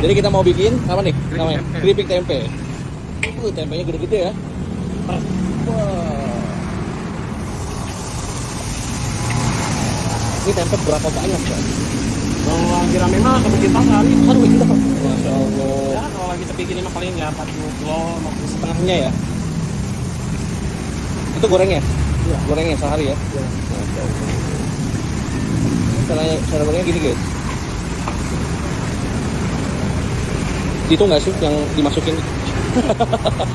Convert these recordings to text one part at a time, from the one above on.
Jadi kita mau bikin apa nih namanya? tempe. Keripik tempe. Tempenya gede-gede ya. Wah. Ini tempe berapa banyak kan? Kalau lagi rame mah kebikin pasar. Aduh gila. Masya Allah. Ya kalau lagi sepi gini mah paling ya 40 kilo, 50 Setengahnya ya. Itu gorengnya? Iya. Gorengnya sehari ya? Iya. Masya Allah. Cara gorengnya gini guys. Itu nggak sih yang dimasukin?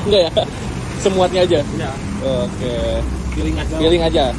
Enggak ya? Semuanya aja? Iya. Oke. Giling aja. Giling aja.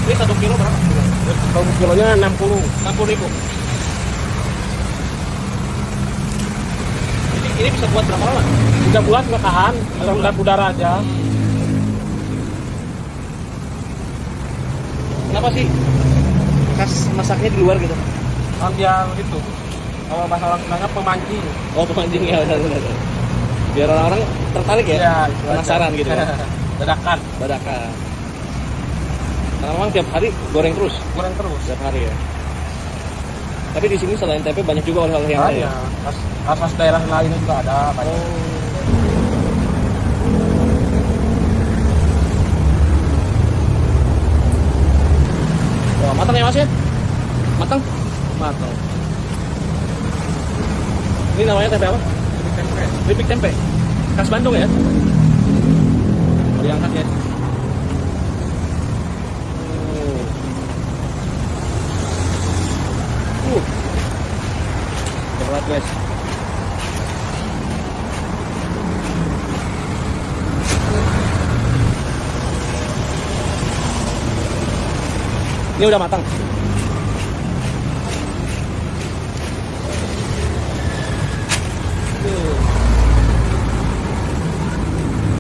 Ini 1 kilo berapa? 1 kilonya 60.000. Ini bisa buat berapa lama? 3 bulan juga tahan, ada udara aja. Kenapa sih khas masaknya di luar gitu? Kan dia itu. Kalau bahasa orang bilangnya pemancing. Oh pemancing ya, benar. Biar orang-orang tertarik ya, Iya, itu penasaran aja. gitu ya. Dadakan, Dadakan. Karena memang tiap hari goreng terus, goreng terus. tiap hari ya. Tapi di sini selain tempe banyak juga oleh-oleh yang lain. Banyak. Khas daerah lainnya juga ada banyak. Wah, matang ya mas ya? Matang? Matang. Ini namanya tempe apa? Tempe. Keripik tempe. Khas Bandung ya? Oh, diangkat ya. Berat guys. Ini udah matang.